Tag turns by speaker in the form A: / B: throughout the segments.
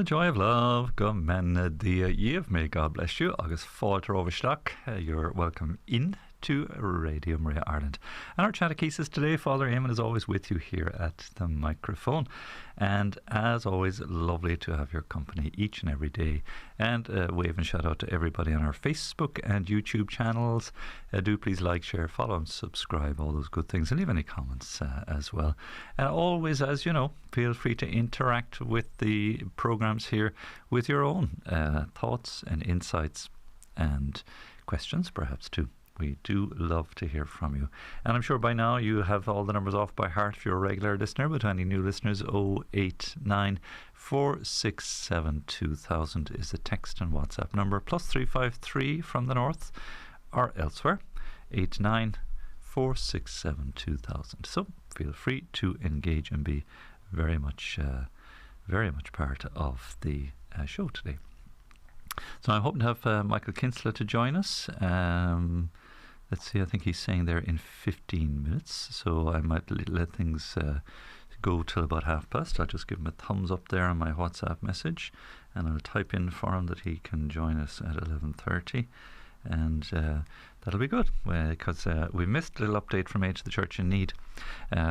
A: Joy of love, go men the Yves, may God bless you. Agus Fáiltear Overstock, you're welcome in to Radio Maria Ireland. And our Chatechesis today, Father Eamonn is always with you here at the microphone. And as always, lovely to have your company each and every day. And wave and shout out to everybody on our Facebook and YouTube channels. Do please like, share, follow and subscribe, all those good things, and leave any comments as well. And always, as you know, feel free to interact with the programs here with your own thoughts and insights and questions perhaps too. We do love to hear from you. And I'm sure by now you have all the numbers off by heart if you're a regular listener, but any new listeners, 089 467 2000 is the text and WhatsApp number, plus 353 from the north or elsewhere, 89 467 2000. So feel free to engage and be very much part of the show today. So I'm hoping to have Michael Kinsella to join us. Let's see, I think he's saying there in 15 minutes, so I might let things go till about past. I'll just give him a thumbs up there on my WhatsApp message, and I'll type in for him that he can join us at 11:30, and that'll be good, because we missed a little update from Age of the Church in Need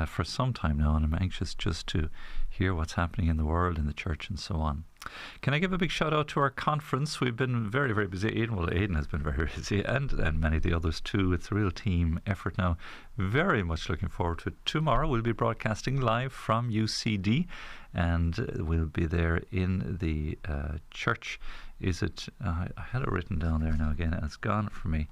A: for some time now, and I'm anxious just to hear what's happening in the world, in the church, and so on. Can I give a big shout out to our conference? We've been very, very busy. Aidan has been very busy, and many of the others too. It's a real team effort now. Very much looking forward to it. Tomorrow we'll be broadcasting live from UCD, and we'll be there in the church. Is it? I had it written down there now again, and it's gone for me.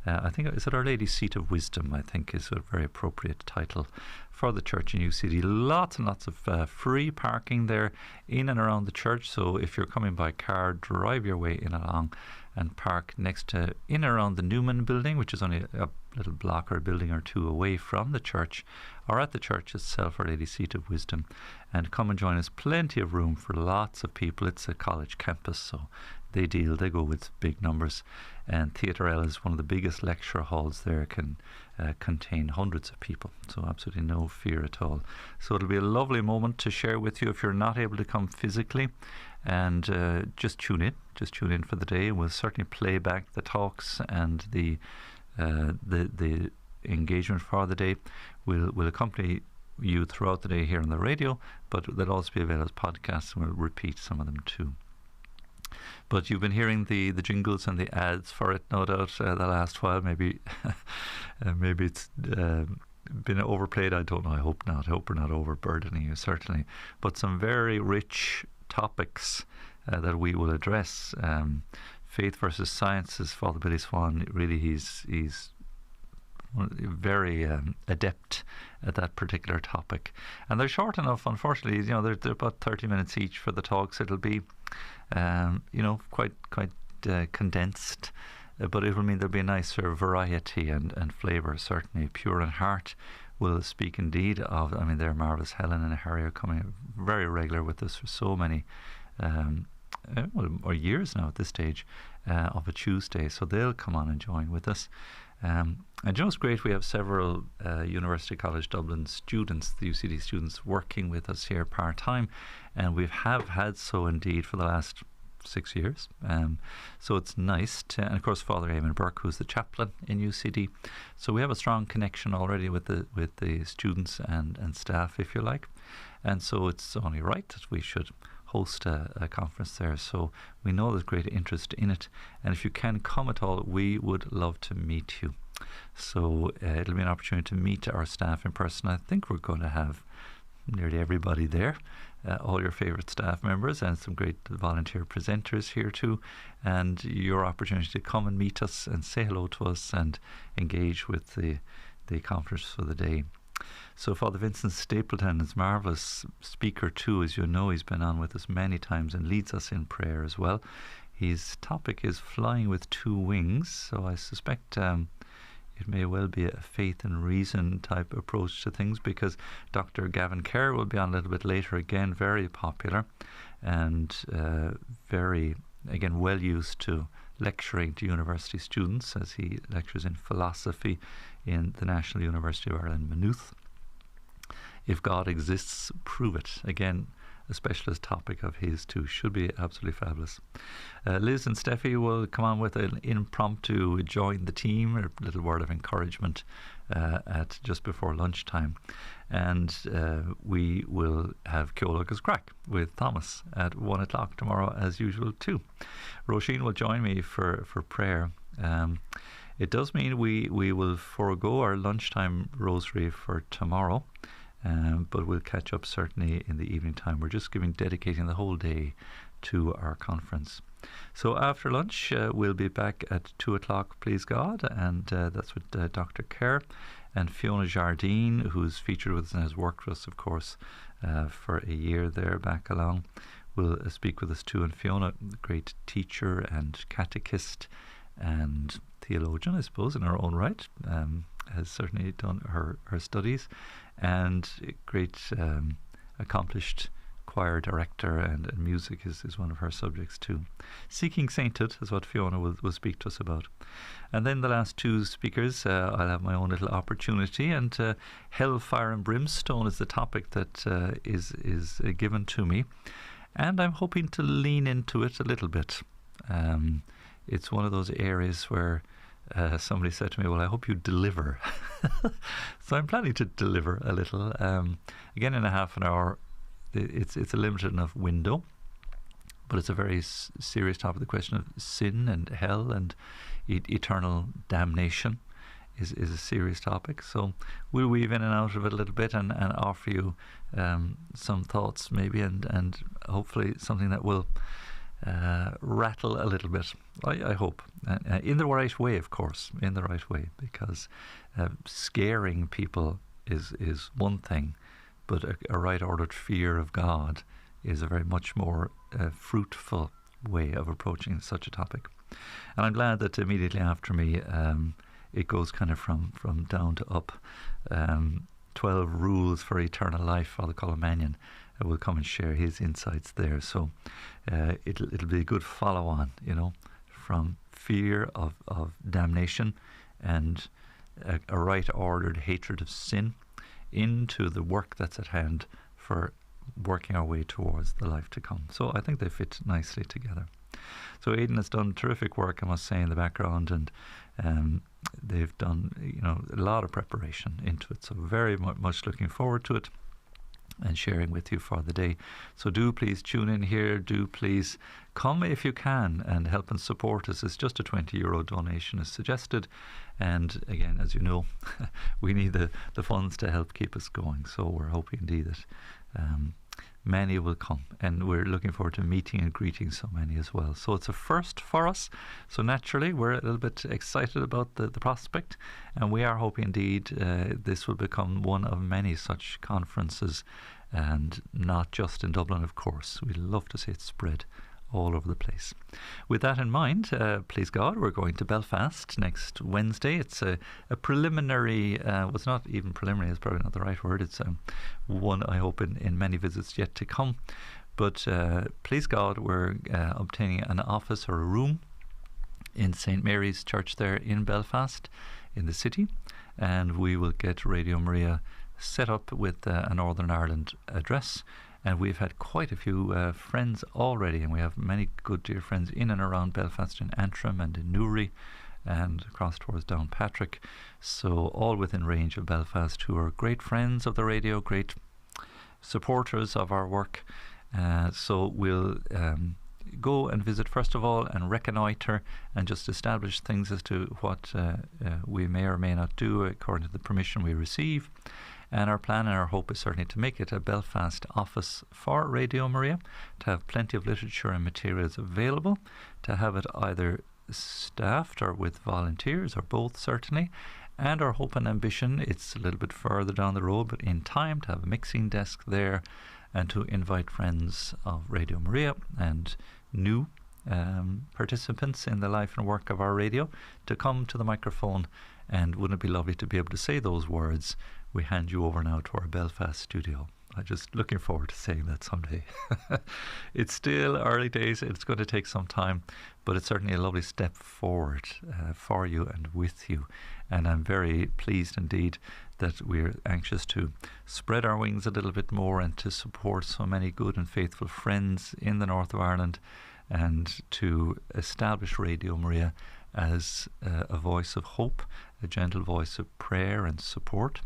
A: I think, is it Our Lady's Seat of Wisdom, I think is a very appropriate title for the church in UCD. Lots and lots of free parking there in and around the church. So if you're coming by car, drive your way in along and park next to, in and around the Newman building, which is only a little block or a building or two away from the church, or at the church itself, Our Lady's Seat of Wisdom, and come and join us. Plenty of room for lots of people. It's a college campus, so they go with big numbers. And Theatre L is one of the biggest lecture halls there, can contain hundreds of people, so absolutely no fear at all. So it'll be a lovely moment to share with you if you're not able to come physically, and just tune in for the day. We'll certainly play back the talks and the engagement for the day. We'll accompany you throughout the day here on the radio, but they'll also be available as podcasts, and we'll repeat some of them too. But you've been hearing the jingles and the ads for it, no doubt, the last while. Maybe it's been overplayed. I don't know. I hope not. I hope we're not overburdening you, certainly. But some very rich topics that we will address. Faith versus science is Father Billy Swan. Really, he's very adept at that particular topic. And they're short enough, unfortunately. You know, they're about 30 minutes each for the talks. It'll be quite condensed, but it will mean there'll be a nicer variety and flavour, certainly. Pure in Heart will speak indeed of, they're marvellous. Helen and Harry are coming very regular with us for so many or years now at this stage, of a Tuesday, so they'll come on and join with us. And you know, it's great, we have several University College Dublin students, the UCD students, working with us here part-time, and we have had so indeed for the last 6 years. So it's nice to, and of course Father Eamonn Burke, who's the chaplain in UCD. So we have a strong connection already with the students and staff, if you like. And so it's only right that we should host a conference there. So we know there's great interest in it, and if you can come at all, we would love to meet you. So it'll be an opportunity to meet our staff in person. I think we're going to have nearly everybody there, all your favourite staff members, and some great volunteer presenters here too, and your opportunity to come and meet us and say hello to us and engage with the conference for the day. So Father Vincent Stapleton is a marvellous speaker too, as you know. He's been on with us many times and leads us in prayer as well. His topic is flying with two wings, so I suspect it may well be a faith and reason type approach to things, because Dr. Gavin Kerr will be on a little bit later, again very popular and very, again, well used to lecturing to university students, as he lectures in philosophy in the National University of Ireland, Maynooth. If God exists, prove it. Again, a specialist topic of his too. Should be absolutely fabulous. Liz and Steffi will come on with an impromptu join the team, a little word of encouragement at just before lunchtime. And we will have Ceolagus Crack with Thomas at 1 o'clock tomorrow as usual too. Roisin will join me for prayer. It does mean we will forego our lunchtime rosary for tomorrow, but we'll catch up certainly in the evening time. We're just dedicating the whole day to our conference. So after lunch, we'll be back at 2 o'clock, please God, and that's with Dr. Kerr and Fiona Jardine, who's featured with us and has worked with us, of course, for a year there back along, will speak with us too. And Fiona, great teacher and catechist and theologian, I suppose, in her own right, has certainly done her studies, and great accomplished choir director, and music is one of her subjects too. Seeking Sainthood is what Fiona will speak to us about. And then the last two speakers, I'll have my own little opportunity, and Hellfire and Brimstone is the topic that is given to me, and I'm hoping to lean into it a little bit. It's one of those areas where somebody said to me, well, I hope you deliver. So I'm planning to deliver a little. Again, in a half an hour, it's a limited enough window, but it's a very serious topic. The question of sin and hell and eternal damnation is a serious topic. So we'll weave in and out of it a little bit and offer you some thoughts maybe, and hopefully something that will rattle a little bit, I hope, in the right way, of course, in the right way, because scaring people is one thing, but a right ordered fear of God is a very much more fruitful way of approaching such a topic. And I'm glad that immediately after me it goes kind of from down to up. 12 rules for eternal life. Father Colin Mannion will come and share his insights there. So it'll be a good follow-on, from fear of damnation and a right-ordered hatred of sin into the work that's at hand for working our way towards the life to come. So I think they fit nicely together. So Aidan has done terrific work, I must say, in the background, and they've done a lot of preparation into it. So very much looking forward to it and sharing with you for the day. So do please tune in here. Do please come if you can and help and support us. It's just a €20 donation is suggested. And again, as you know, we need the funds to help keep us going. So we're hoping indeed that many will come, and we're looking forward to meeting and greeting so many as well. So it's a first for us. So naturally, we're a little bit excited about the prospect, and we are hoping indeed this will become one of many such conferences, and not just in Dublin, of course. We'd love to see it spread all over the place. With that in mind, please God, we're going to Belfast next Wednesday. It's a preliminary, well, it's not even preliminary, it's probably not the right word. It's one, I hope, in many visits yet to come. But please God, we're obtaining an office or a room in St. Mary's Church there in Belfast, in the city, and we will get Radio Maria set up with a Northern Ireland address. And we've had quite a few friends already, and we have many good dear friends in and around Belfast, in Antrim and in Newry and across towards Downpatrick. So all within range of Belfast, who are great friends of the radio, great supporters of our work. So we'll go and visit first of all and reconnoitre and just establish things as to what we may or may not do according to the permission we receive. And our plan and our hope is certainly to make it a Belfast office for Radio Maria, to have plenty of literature and materials available, to have it either staffed or with volunteers, or both certainly. And our hope and ambition, it's a little bit further down the road, but in time, to have a mixing desk there and to invite friends of Radio Maria and new participants in the life and work of our radio to come to the microphone. And wouldn't it be lovely to be able to say those words? We hand you over now to our Belfast studio. I'm just looking forward to saying that someday. It's still early days. It's going to take some time, but it's certainly a lovely step forward for you and with you. And I'm very pleased indeed that we're anxious to spread our wings a little bit more and to support so many good and faithful friends in the north of Ireland, and to establish Radio Maria as a voice of hope, a gentle voice of prayer and support.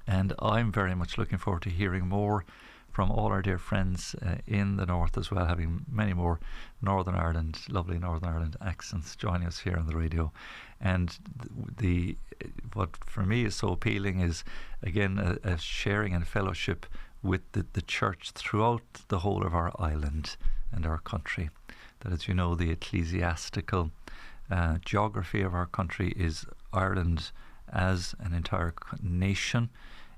A: And I'm very much looking forward to hearing more from all our dear friends in the north as well, having many more Northern Ireland, lovely Northern Ireland accents joining us here on the radio. And what for me is so appealing is, again, a sharing and fellowship with the church throughout the whole of our island and our country. That, as you know, the ecclesiastical geography of our country is Ireland as an entire nation,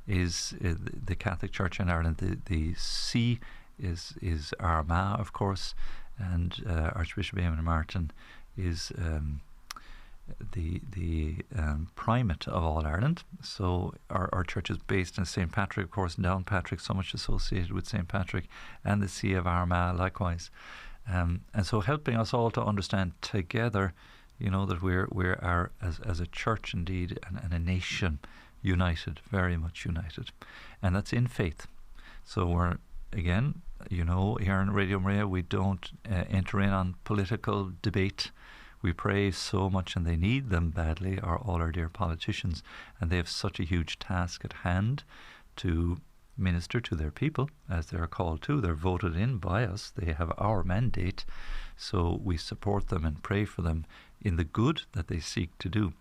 A: is the Catholic Church in Ireland. The see is Armagh, of course, and Archbishop Eamonn Martin is the primate of all Ireland. So our church is based in St. Patrick, of course, Downpatrick, so much associated with St. Patrick, and the See of Armagh likewise. And so helping us all to understand together, you know, that we are as a church indeed and a nation united, very much united. And that's in faith. So we're, again, you know, here on Radio Maria, we don't enter in on political debate. We pray so much, and they need them badly, all our dear politicians, and they have such a huge task at hand to minister to their people as they are called to. They're voted in by us. They have our mandate, so we support them and pray for them in the good that they seek to do.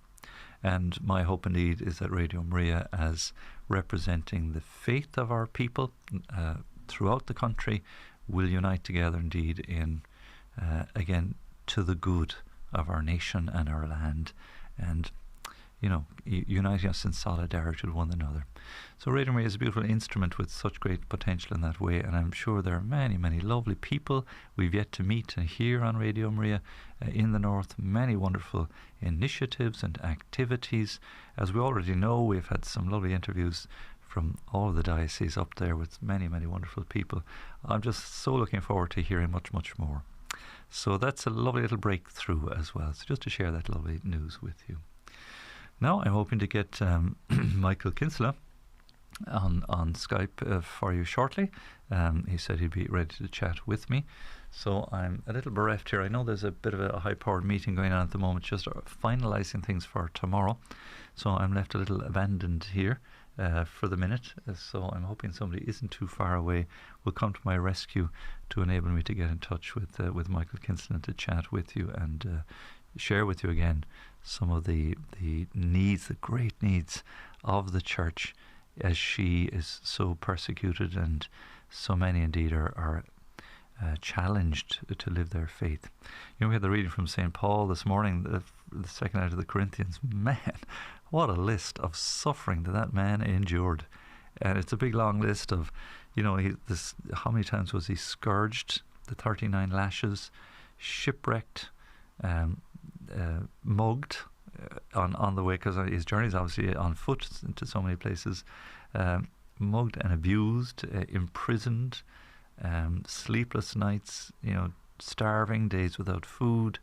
A: And my hope indeed is that Radio Maria, as representing the faith of our people throughout the country, will unite together indeed in, again, to the good of our nation and our land, and, you know, uniting us in solidarity with one another. So Radio Maria is a beautiful instrument with such great potential in that way, and I'm sure there are many, many lovely people we've yet to meet and hear on Radio Maria in the north. Many wonderful initiatives and activities. As we already know, we've had some lovely interviews from all of the dioceses up there with many, many wonderful people. I'm just so looking forward to hearing much, much more. So that's a lovely little breakthrough as well. So just to share that lovely news with you. Now I'm hoping to get Michael Kinsella on Skype for you shortly. He said he'd be ready to chat with me. So I'm a little bereft here. I know there's a bit of a high-powered meeting going on at the moment, just finalising things for tomorrow. So I'm left a little abandoned here for the minute. So I'm hoping somebody isn't too far away will come to my rescue to enable me to get in touch with Michael Kinsella to chat with you and share with you again some of the needs, the great needs of the church as she is so persecuted, and so many indeed are challenged to live their faith. You know, we had the reading from St. Paul this morning, the second out of the Corinthians. Man, what a list of suffering that man endured. And it's a big long list of, you know, how many times was he scourged, the 39 lashes, shipwrecked, mugged on the way, because his journey is obviously on foot to so many places, mugged and abused, imprisoned, sleepless nights, you know, starving, days without food,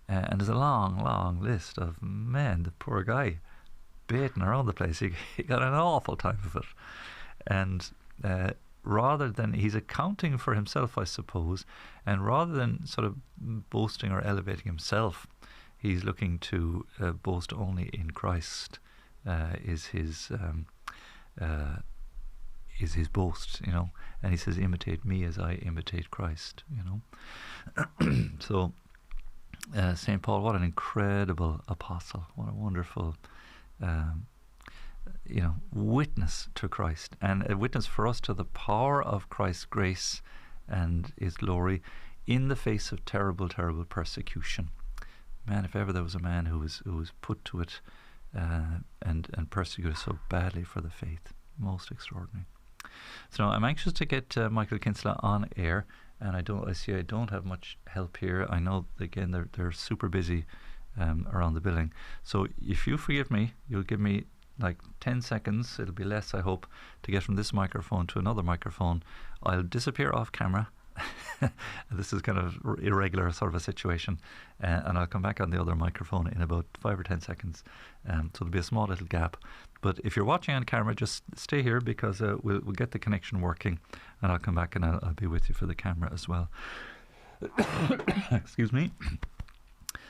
A: and there's a long, long list of, man, the poor guy, baiting around the place. He got an awful time of it. And rather than, he's accounting for himself, I suppose, and rather than sort of boasting or elevating himself, he's looking to boast only in Christ. Is his boast, you know. And he says, imitate me as I imitate Christ, you know. So St. Paul, what an incredible apostle, what a wonderful you know, witness to Christ, and a witness for us to the power of Christ's grace and his glory in the face of terrible, terrible persecution. Man, if ever there was a man who was put to it and persecuted so badly for the faith, most extraordinary. So now I'm anxious to get Michael Kinsella on air, and I don't have much help here. I know, again, they're super busy around the building. So if you forgive me, you'll give me like 10 seconds, it'll be less, I hope, to get from this microphone to another microphone. I'll disappear off camera. This is kind of irregular sort of a situation, and I'll come back on the other microphone in about 5 or 10 seconds. So there'll be a small little gap. But if you're watching on camera, just stay here, because we'll get the connection working, and I'll come back and I'll be with you for the camera as well. Excuse me.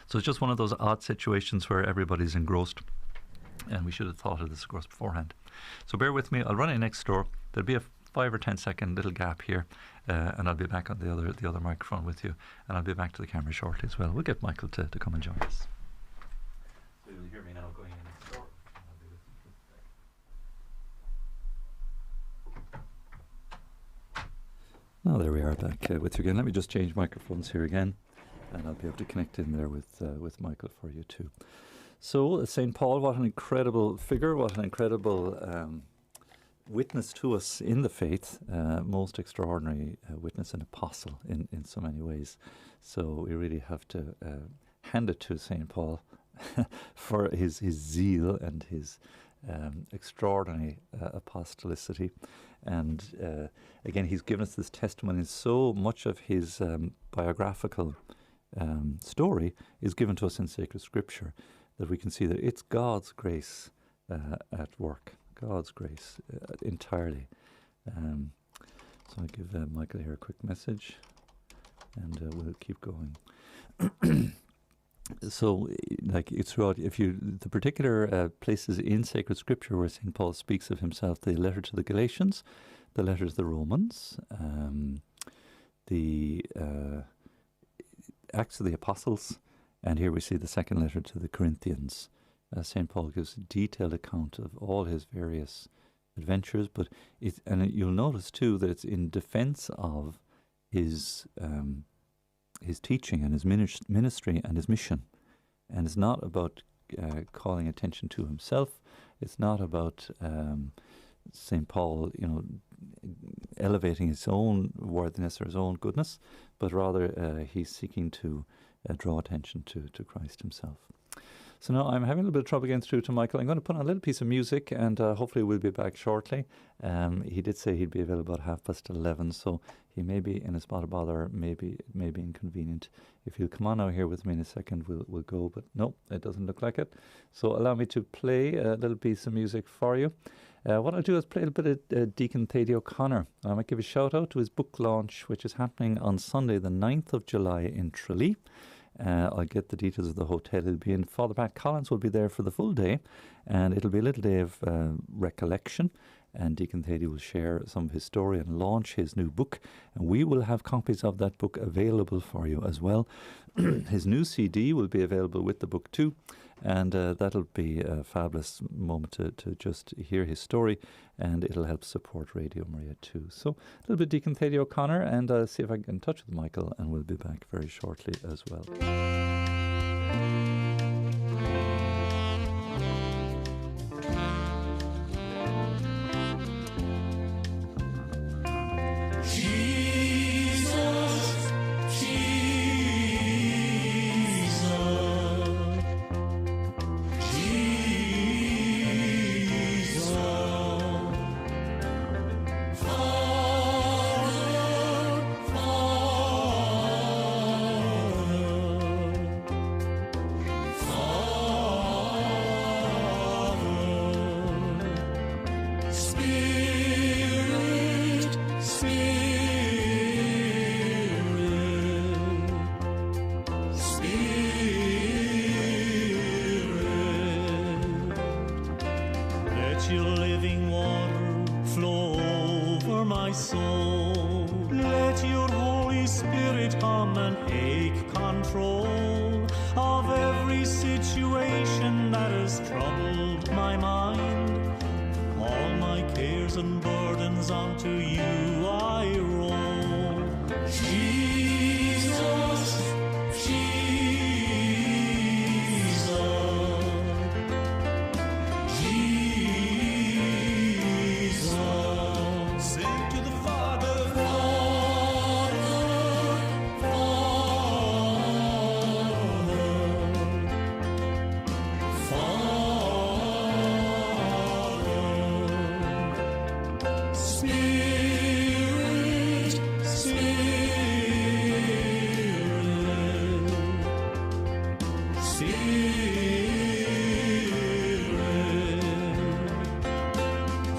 A: So it's just one of those odd situations where everybody's engrossed, and we should have thought of this, of course, beforehand. So bear with me. I'll run in next door. There'll be a 5 or 10 second little gap here, and I'll be back on the other microphone with you, and I'll be back to the camera shortly as well. We'll get Michael to come and join us. So you'll hear me now going in next door. I'll be with you. Oh, there we are, back with you again. Let me just change microphones here again, and I'll be able to connect in there with Michael for you too. So St. Paul, what an incredible figure, what an incredible witness to us in the faith, most extraordinary witness and apostle in so many ways. So we really have to hand it to St. Paul for his zeal and his extraordinary apostolicity. And again, he's given us this testimony. So much of his biographical story is given to us in sacred scripture, that we can see that it's God's grace at work. God's grace entirely. So I'll give Michael here a quick message, and we'll keep going. So, like, it's throughout, the particular places in sacred scripture where St. Paul speaks of himself, the letter to the Galatians, the letter to the Romans, the Acts of the Apostles, and here we see the second letter to the Corinthians. St. Paul gives a detailed account of all his various adventures, but you'll notice too that it's in defense of his teaching and his ministry and his mission. And it's not about calling attention to himself. It's not about St. Paul, elevating his own worthiness or his own goodness, but rather he's seeking to draw attention to Christ himself. So now I'm having a little bit of trouble getting through to Michael. I'm going to put on a little piece of music, and hopefully we'll be back shortly. He did say he'd be available about 11:30, so he may be in a spot of bother. Maybe it may be inconvenient. If he'll come on out here with me in a second, we'll go. But no, it doesn't look like it. So allow me to play a little piece of music for you. What I'll do is play a little bit of Deacon Thady O'Connor. I might give a shout out to his book launch, which is happening on Sunday, the 9th of July in Tralee. I'll get the details of the hotel it'll be in. Father Pat Collins will be there for the full day, and it'll be a little day of recollection, and Deacon Thady will share some of his story and launch his new book, and we will have copies of that book available for you as well. His new CD will be available with the book too, and that'll be a fabulous moment to just hear his story, and it'll help support Radio Maria too. So a little bit Deacon Thady O'Connor, and I'll see if I can get in touch with Michael, and we'll be back very shortly as well.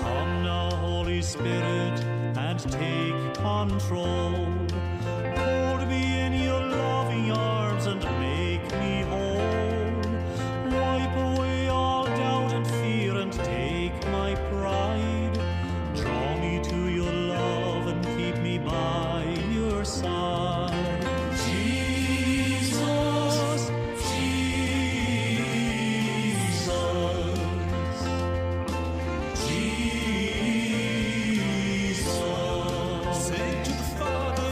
B: Come now, Holy Spirit, and take control. Hold me in your loving arms and make me whole. Wipe away all doubt and fear and take my pride. Draw me to your love and keep me by your side. Jesus, Jesus, Jesus. Say to the Father,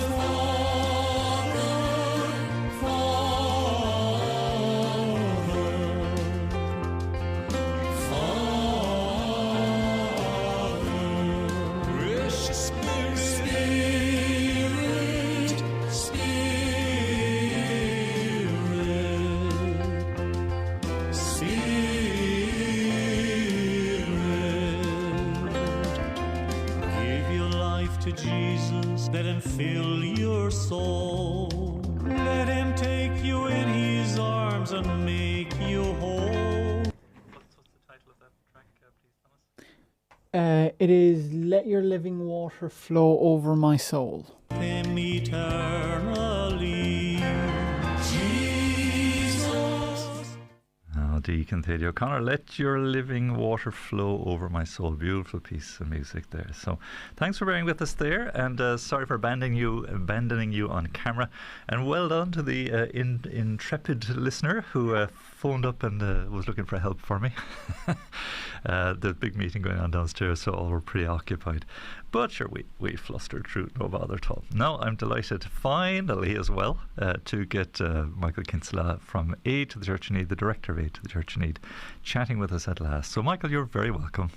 B: precious Spirit, give your life to Jesus, let him fill your soul. Let him take you in his arms and make you whole.
A: What's the title of that track, please, Thomas?
C: It is Let Your Living Water Flow Over My Soul.
B: Him eternally. Jesus.
A: Oh, Deacon Thady O'Connor, let your living water flow over my soul. Beautiful piece of music there. So thanks for bearing with us there, and sorry for abandoning you on camera. And well done to the intrepid listener who phoned up and was looking for help for me. The big meeting going on downstairs, so all were preoccupied. But sure, we flustered through, no bother at all. Now I'm delighted finally as well to get Michael Kinsella from Aid to the Church in Need, the Director of Aid to the Church in Need, chatting with us at last. So Michael, you're very welcome.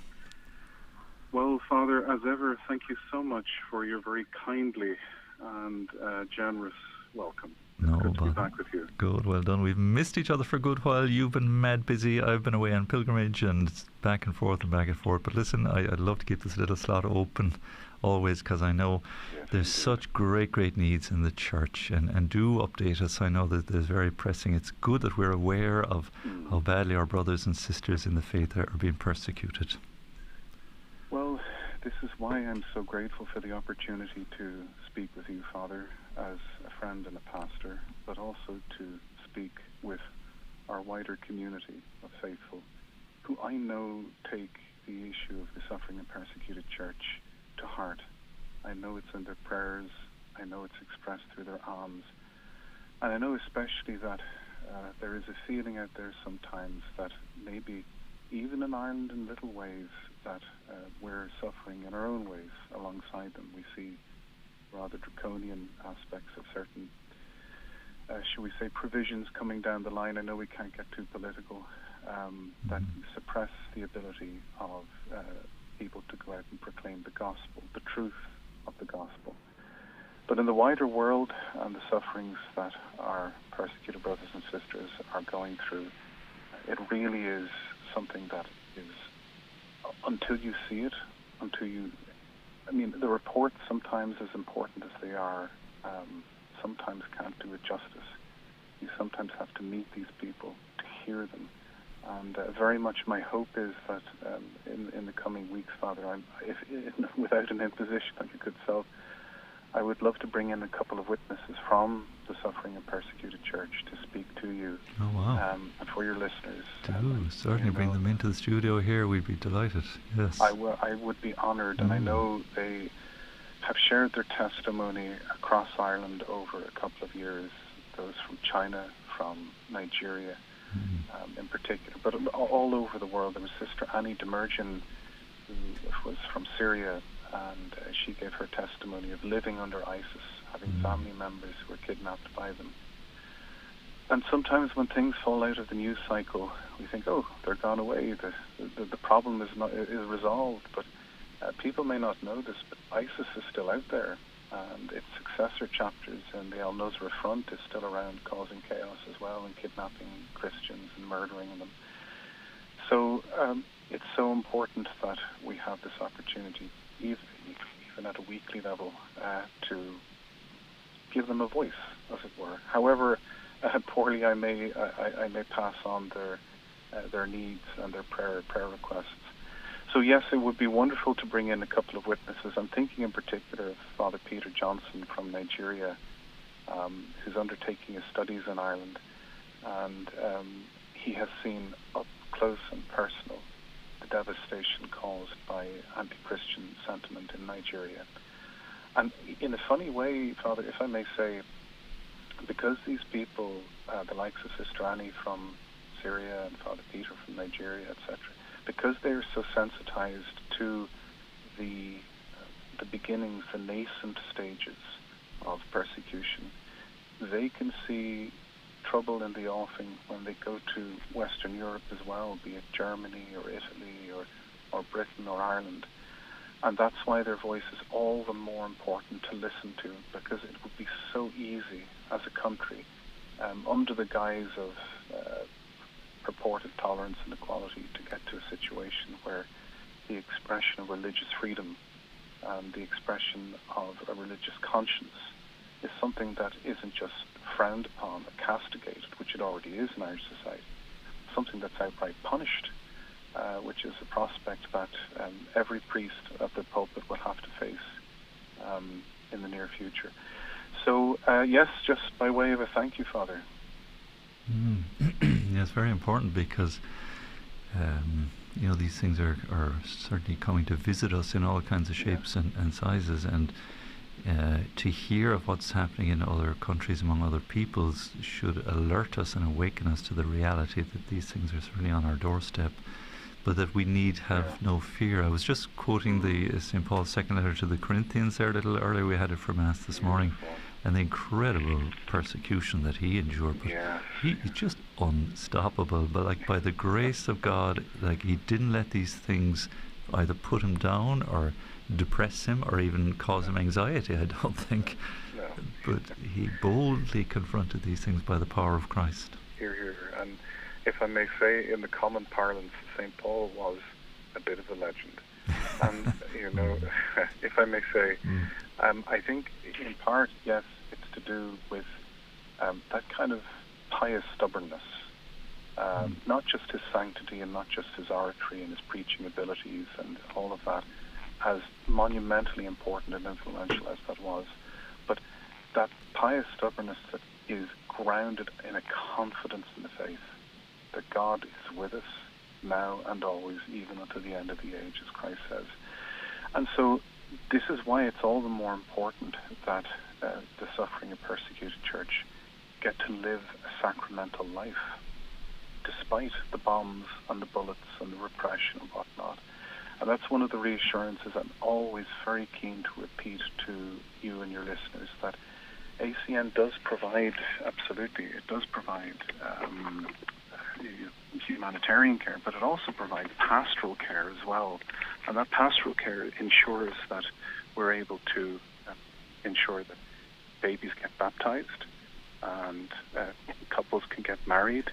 D: Well, Father, as ever, thank you so much for your very kindly and generous welcome.
A: No
D: Good to be
A: bother.
D: back with you.
A: Good, well done. We've missed each other for a good while. You've been mad busy. I've been away on pilgrimage and it's back and forth and back and forth. But listen, I'd love to keep this little slot open always, because I know there's such great needs in the church, and do update us. I know that there's very pressing. It's good that we're aware of how badly our brothers and sisters in the faith are being persecuted.
D: Well, this is why I'm so grateful for the opportunity to speak with you, Father, as a friend and a pastor, but also to speak with our wider community of faithful, who I know take the issue of the suffering and persecuted church to heart. I know it's in their prayers, I know it's expressed through their alms, and I know especially that there is a feeling out there sometimes that maybe even in Ireland in little ways that we're suffering in our own ways alongside them. We see rather draconian aspects of certain, shall we say, provisions coming down the line. I know we can't get too political, that suppress the ability of people to go out and proclaim the gospel, the truth of the gospel. But in the wider world and the sufferings that our persecuted brothers and sisters are going through, it really is something that is, until you see it, the reports, sometimes as important as they are, sometimes can't do it justice. You sometimes have to meet these people to hear them. And very much my hope is that in the coming weeks, Father, without an imposition like a good self, I would love to bring in a couple of witnesses from the suffering and persecuted church to speak to you.
A: Oh, wow.
D: And for your listeners.
A: Do certainly bring them into the studio here. We'd be delighted. Yes.
D: I would be honoured, and I know they have shared their testimony across Ireland over a couple of years, those from China, from Nigeria in particular, but all over the world. There was Sister Annie Demergen, who was from Syria, and she gave her testimony of living under ISIS, having family members who were kidnapped by them. And sometimes when things fall out of the news cycle, we think, oh, they're gone away, the problem is resolved. But people may not know this, but ISIS is still out there, and its successor chapters in the Al Nusra Front is still around, causing chaos as well, and kidnapping Christians and murdering them. So it's so important that we have this opportunity, even at a weekly level, to give them a voice, as it were. However poorly I may pass on their needs and their prayer requests. So yes, it would be wonderful to bring in a couple of witnesses. I'm thinking in particular of Father Peter Johnson from Nigeria, who's undertaking his studies in Ireland, and he has seen up close and personal the devastation caused by anti-Christian sentiment in Nigeria. And in a funny way, Father, if I may say, because these people, the likes of Sister Annie from Syria and Father Peter from Nigeria, etc., because they're so sensitized to the beginnings, the nascent stages of persecution, they can see trouble in the offing when they go to Western Europe as well, be it Germany or Italy or Britain or Ireland. And that's why their voice is all the more important to listen to, because it would be so easy as a country, under the guise of purported tolerance and equality, to get to a situation where the expression of religious freedom and the expression of a religious conscience is something that isn't just frowned upon or castigated, which it already is in Irish society, something that's outright punished, which is a prospect that every priest at the pulpit will have to face in the near future. So, yes, just by way of a thank you, Father.
A: Yeah, it's very important because these things are certainly coming to visit us in all kinds of shapes and sizes, and to hear of what's happening in other countries among other peoples should alert us and awaken us to the reality that these things are certainly on our doorstep, but that we need have no fear. I was just quoting the St. Paul's second letter to the Corinthians there a little earlier. We had it for Mass this morning, and the incredible persecution that he endured. But he's just unstoppable. But like by the grace of God, like he didn't let these things either put him down or depress him or even cause him anxiety, I don't think.
D: No.
A: But he boldly confronted these things by the power of Christ.
D: Hear, hear. And if I may say, in the common parlance, St. Paul was a bit of a legend. And, if I may say, I think in part, yes, it's to do with that kind of pious stubbornness. Not just his sanctity and not just his oratory and his preaching abilities and all of that, as monumentally important and influential as that was, but that pious stubbornness that is grounded in a confidence in the faith that God is with us now and always, even unto the end of the age, as Christ says. And so this is why it's all the more important that the suffering and persecuted church get to live a sacramental life, despite the bombs and the bullets and the repression and whatnot. And that's one of the reassurances I'm always very keen to repeat to you and your listeners, that ACN does provide, absolutely, it does provide humanitarian care, but it also provides pastoral care as well. And that pastoral care ensures that we're able to ensure that babies get baptized and couples can get married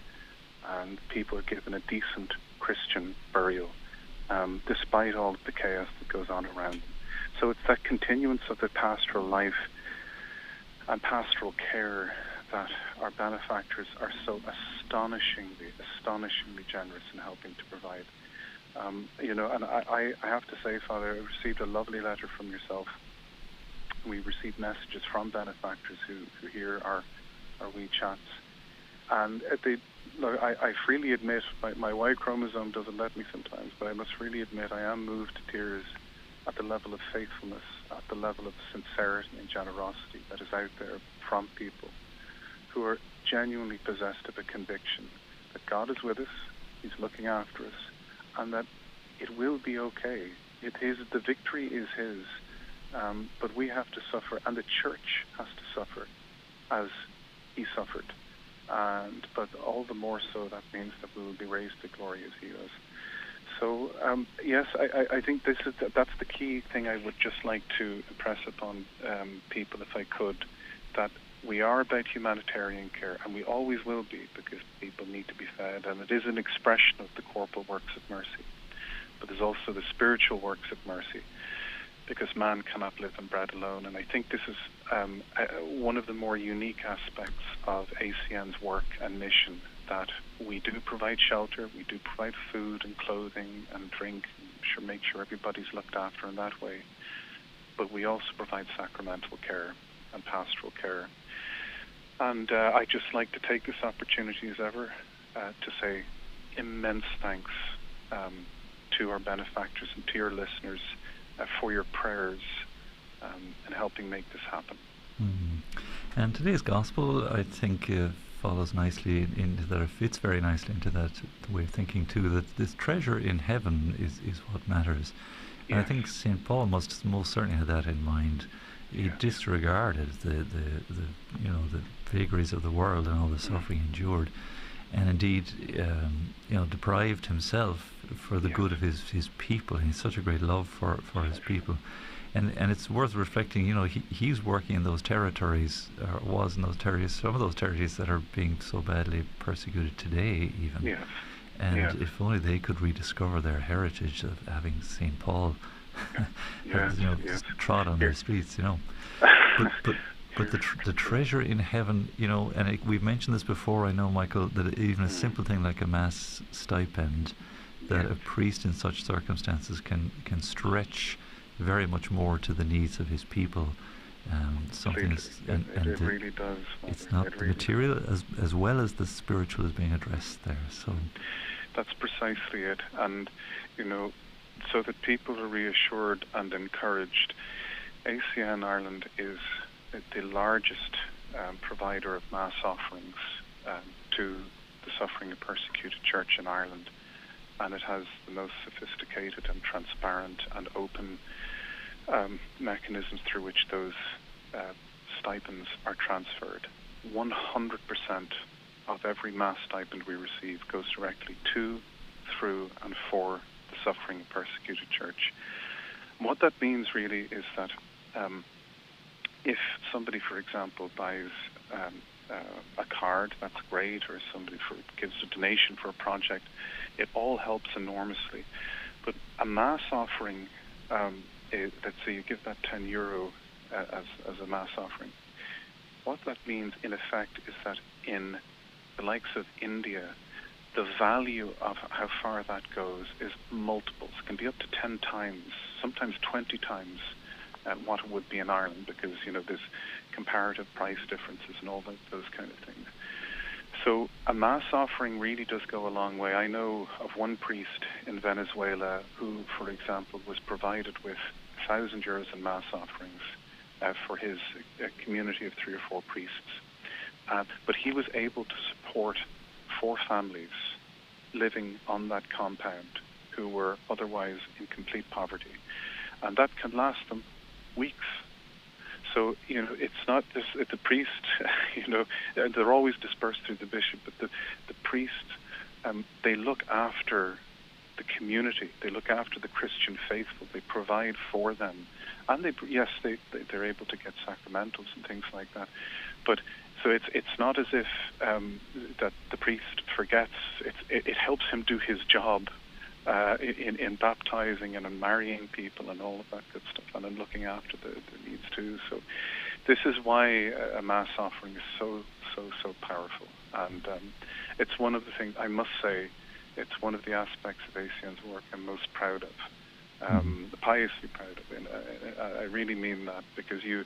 D: and people are given a decent Christian burial, despite all of the chaos that goes on around them. So it's that continuance of the pastoral life and pastoral care that our benefactors are so astonishingly generous in helping to provide. And I have to say, Father, I received a lovely letter from yourself. We received messages from benefactors who hear our wee chats. And I freely admit, my Y chromosome doesn't let me sometimes, but I must freely admit I am moved to tears at the level of faithfulness, at the level of sincerity and generosity that is out there from people who are genuinely possessed of a conviction that God is with us, He's looking after us, and that it will be okay. The victory is His, but we have to suffer, and the church has to suffer as He suffered. But all the more so, that means that we will be raised to glory as He is. So, yes, I think that's the key thing I would just like to impress upon people, if I could, that we are about humanitarian care, and we always will be, because people need to be fed, and it is an expression of the corporal works of mercy. But there's also the spiritual works of mercy. because man cannot live on bread alone. And I think this is one of the more unique aspects of ACN's work and mission, that we do provide shelter, we do provide food and clothing and drink, make sure everybody's looked after in that way, but we also provide sacramental care and pastoral care. And I just like to take this opportunity as ever to say immense thanks to our benefactors and to your listeners for your prayers in helping make this happen.
A: And today's gospel, I think, follows nicely into that, or fits very nicely into that way of thinking too, that this treasure in heaven is what matters.
D: Yes.
A: And I think St. Paul must most certainly have that in mind. He disregarded the vagaries of the world and all the suffering endured, and indeed deprived himself for the good of his people. And he's such a great love for his people. And it's worth reflecting, he's working in those territories, or was in those territories, some of those territories that are being so badly persecuted today even.
D: Yes.
A: And if only they could rediscover their heritage of having St. Paul trod on their streets, But the treasure in heaven, and we've mentioned this before, I know, Michael, that even a simple thing like a mass stipend, that a priest in such circumstances can stretch very much more to the needs of his people.
D: It really does.
A: It's not the material as well as the spiritual is being addressed there. So
D: that's precisely it, and so that people are reassured and encouraged. ACN Ireland is the largest provider of mass offerings to the suffering and persecuted church in Ireland, and it has the most sophisticated and transparent and open mechanisms through which those stipends are transferred. 100% of every mass stipend we receive goes directly to, through, and for the suffering and persecuted church. And what that means really is that if somebody, for example, buys a card, that's great, or somebody gives a donation for a project, it all helps enormously. But a mass offering, let's say you give that €10 as a mass offering, what that means in effect is that in the likes of India, the value of how far that goes is multiples. It can be up to 10 times, sometimes 20 times what it would be in Ireland, because there's comparative price differences and all those kind of things. So a mass offering really does go a long way. I know of one priest in Venezuela who, for example, was provided with €1,000 in mass offerings for his community of 3 or 4 priests. But he was able to support 4 families living on that compound who were otherwise in complete poverty. And that can last them weeks. So, it's not the priest, they're always dispersed through the bishop, but the priest, they look after the community, they look after the Christian faithful, they provide for them, and they're able to get sacramentals and things like that. But so it's not as if that the priest forgets. It helps him do his job in baptizing and in marrying people and all of that good stuff, and in looking after the needs too. So this is why a mass offering is so powerful, and it's one of the things, I must say, it's one of the aspects of ACN's work I'm most proud of, piously proud of. And I really mean that, because you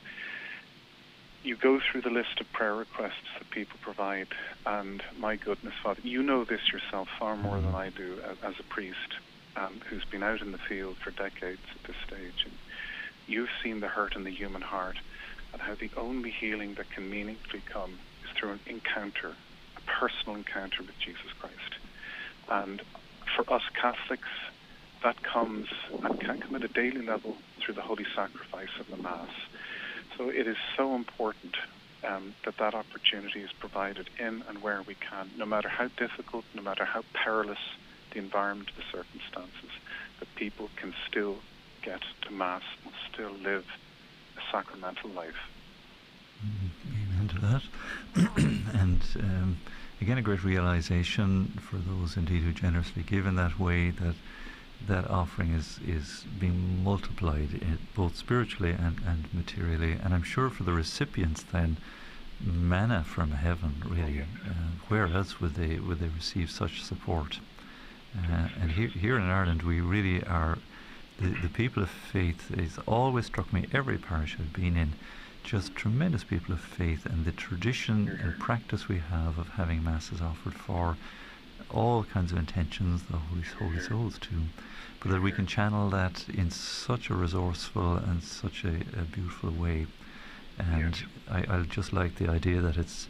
D: go through the list of prayer requests that people provide, and my goodness, Father, you know this yourself far more than I do as a priest who's been out in the field for decades at this stage. And you've seen the hurt in the human heart, and how the only healing that can meaningfully come is through an encounter, a personal encounter with Jesus Christ. And for us Catholics, that comes and can come at a daily level through the holy sacrifice of the Mass. So it is so important that opportunity is provided in and where we can, no matter how difficult, no matter how perilous the environment, the circumstances, that people can still get to Mass and still live a sacramental life.
A: Amen to that. And again, a great realization for those indeed who generously give in that way, that that offering is being multiplied both spiritually and materially, and I'm sure for the recipients then, manna from heaven, really. Where else would they receive such support? And here in Ireland, we really are the people of faith. It's always struck me, every parish I've been in, just tremendous people of faith, and the tradition and practice we have of having masses offered for all kinds of intentions, the holy souls too, but that we can channel that in such a resourceful and such a beautiful way. And I just like the idea that it's,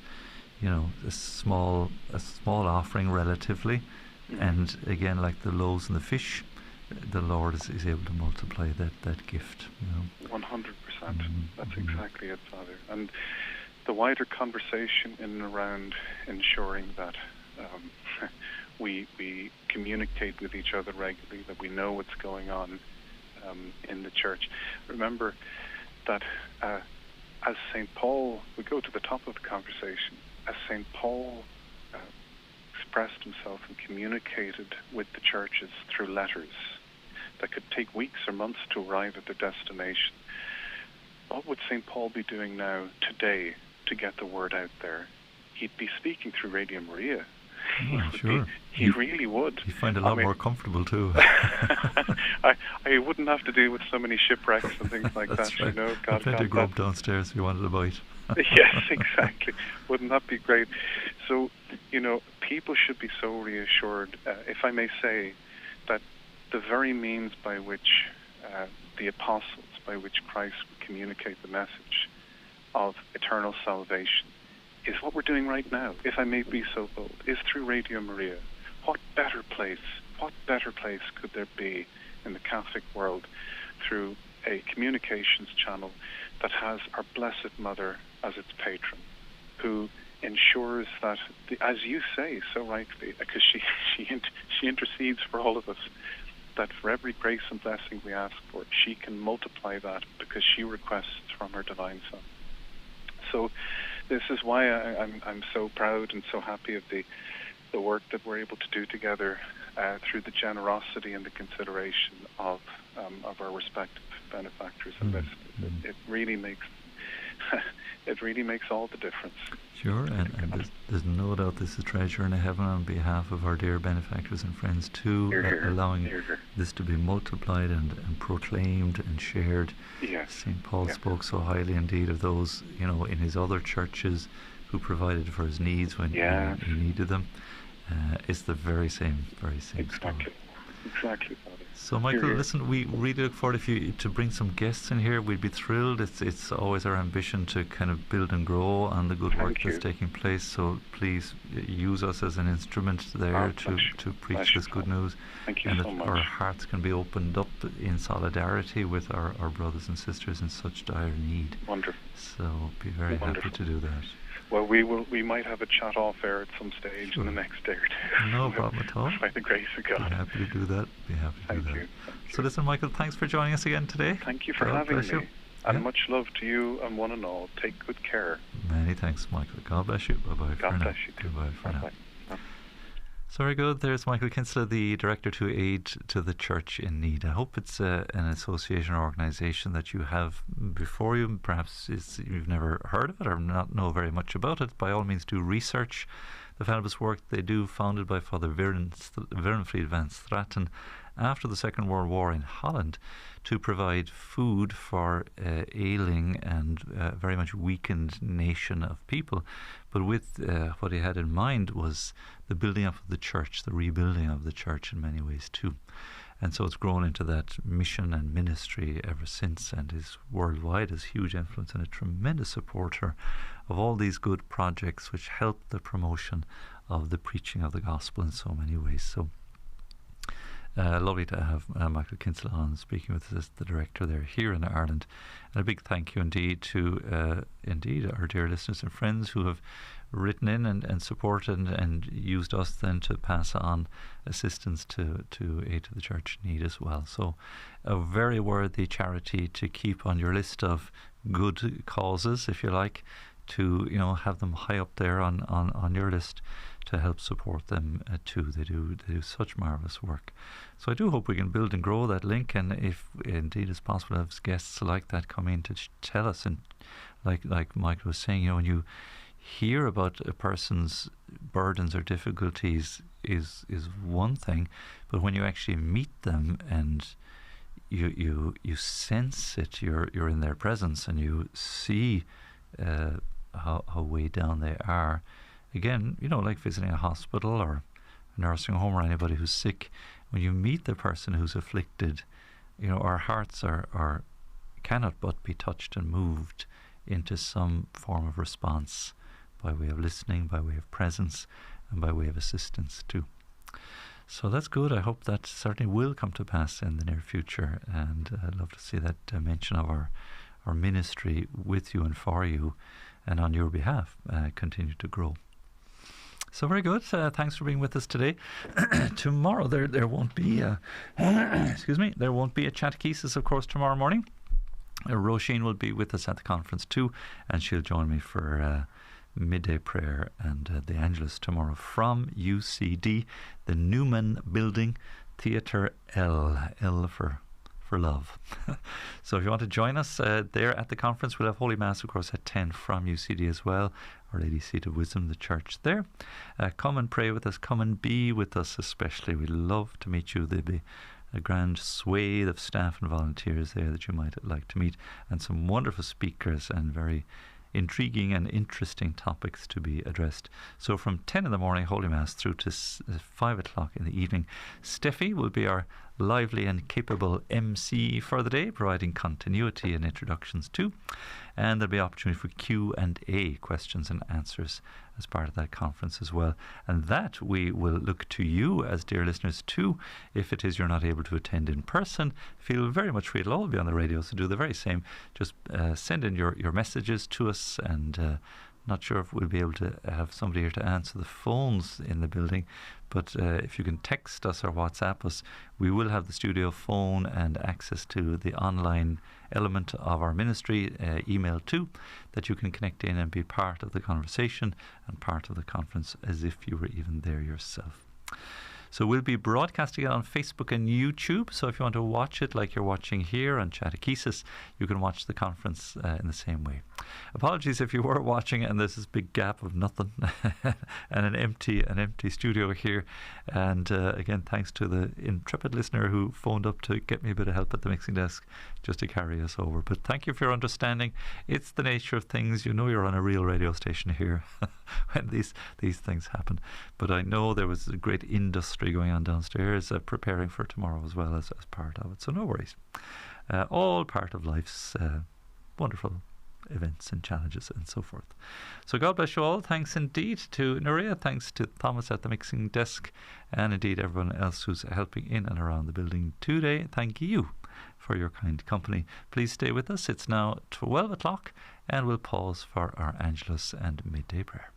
A: a small offering relatively, and again, like the loaves and the fish, the Lord is able to multiply that gift.
D: 100%. That's exactly it, Father. And the wider conversation in and around ensuring that we communicate with each other regularly, that we know what's going on in the church. Remember that as St. Paul, we go to the top of the conversation, as St. Paul expressed himself and communicated with the churches through letters that could take weeks or months to arrive at their destination. What would St. Paul be doing now, today, to get the word out there? He'd be speaking through Radio Maria.
A: Sure.
D: He really would.
A: He'd find it a lot more comfortable too.
D: I wouldn't have to deal with so many shipwrecks and things like that.
A: Right.
D: God,
A: plenty of grub downstairs if you wanted a bite.
D: Yes, exactly. Wouldn't that be great? So, people should be so reassured, if I may say, that the very means by which the apostles, by which Christ would communicate the message of eternal salvation, is what we're doing right now, if I may be so bold, is through Radio Maria. What better place could there be in the Catholic world through a communications channel that has our Blessed Mother as its patron, who ensures that, as you say so rightly, because she intercedes for all of us, that for every grace and blessing we ask for, she can multiply that because she requests from her Divine Son. So this is why I'm so proud and so happy of the work that we're able to do together through the generosity and the consideration of our respective benefactors and listeners. It really makes all the difference.
A: Sure, and there's no doubt this is treasure in heaven on behalf of our dear benefactors and friends too, allowing this to be multiplied and proclaimed and shared.
D: Yes.
A: St. Paul spoke so highly indeed of those, in his other churches who provided for his needs when he needed them. It's the very same story.
D: Exactly, Father.
A: So, Michael, listen, we really look forward to bring some guests in here. We'd be thrilled. It's always our ambition to kind of build and grow on the good work that's taking place. So please use us as an instrument there to preach this good news.
D: Thank you
A: and
D: so
A: that
D: much.
A: our hearts can be opened up in solidarity with our brothers and sisters in such dire need.
D: Wonderful.
A: So be very happy to do that.
D: Well, we might have a chat off air at some stage in the next day or two.
A: No problem at all.
D: By the grace of God.
A: Be happy to do that.
D: Thank you.
A: So listen, Michael, thanks for joining us again today.
D: Thank you for having me. And much love to you and one and all. Take good care.
A: Many thanks, Michael. God bless you. Bye-bye for now.
D: God bless you too.
A: Goodbye for now.
D: Bye.
A: So very good. There's Michael Kinsella, the Director to Aid to the Church in Need. I hope it's an association or organisation that you have before you. Perhaps you've never heard of it or not know very much about it. By all means, do research the fabulous work they do, founded by Father Virenfried van Straten after the Second World War in Holland, to provide food for ailing and very much weakened nation of people. But with what he had in mind was the building up of the church, the rebuilding of the church in many ways too. And so it's grown into that mission and ministry ever since, and is worldwide, has huge influence and a tremendous supporter of all these good projects which help the promotion of the preaching of the gospel in so many ways. So lovely to have Michael Kinsella on speaking with us as the director there here in Ireland. And a big thank you indeed to our dear listeners and friends who have written in and supported and used us then to pass on assistance to Aid to the Church in Need as well. So a very worthy charity to keep on your list of good causes, if you like, to have them high up there on your list, to help support them too. They do such marvellous work. So I do hope we can build and grow that link, and if indeed it's possible to have guests like that come in to tell us, and like Michael was saying, when you hear about a person's burdens or difficulties is one thing, but when you actually meet them and you sense it, you're in their presence, and you see how way down they are. Again, like visiting a hospital or a nursing home or anybody who's sick, when you meet the person who's afflicted, our hearts are cannot but be touched and moved into some form of response by way of listening, by way of presence, and by way of assistance too. So that's good. I hope that certainly will come to pass in the near future, and I'd love to see that dimension of our ministry with you and for you and on your behalf continue to grow. So very good. Thanks for being with us today. Tomorrow there won't be there won't be a Chatechesis, of course, tomorrow morning. Roisin will be with us at the conference too, and she'll join me for midday prayer and the Angelus tomorrow from UCD, the Newman Building, Theatre L for love. So if you want to join us there at the conference, we'll have Holy Mass, of course, at 10 from UCD as well. Our Lady Seat of Wisdom, the church there. Come and pray with us. Come and be with us especially. We'd love to meet you. There'll be a grand swathe of staff and volunteers there that you might like to meet, and some wonderful speakers and very intriguing and interesting topics to be addressed. So from 10 in the morning, Holy Mass, through to 5 o'clock in the evening. Steffi will be our lively and capable MC for the day, providing continuity and introductions too. And there'll be opportunity for Q&A, questions and answers, as part of that conference as well. And that we will look to you as dear listeners too. If it is you're not able to attend in person, feel very much free. It'll all be on the radio, so do the very same. Just send in your messages to us, and not sure if we'll be able to have somebody here to answer the phones in the building, but if you can text us or WhatsApp us, we will have the studio phone and access to the online element of our ministry, email too, that you can connect in and be part of the conversation and part of the conference as if you were even there yourself. So we'll be broadcasting it on Facebook and YouTube. So if you want to watch it like you're watching here on Chatechesis, you can watch the conference in the same way. Apologies if you were watching and there's this big gap of nothing and an empty studio here. And again, thanks to the intrepid listener who phoned up to get me a bit of help at the mixing desk just to carry us over. But thank you for your understanding. It's the nature of things. You know you're on a real radio station here when these things happen. But I know there was a great industry going on downstairs preparing for tomorrow as well as part of it. So no worries. All part of life's wonderful events and challenges and so forth. So God bless you all. Thanks indeed to Nuria. Thanks to Thomas at the mixing desk, and indeed everyone else who's helping in and around the building today. Thank you for your kind company. Please stay with us. It's now 12 o'clock and we'll pause for our Angelus and midday prayer.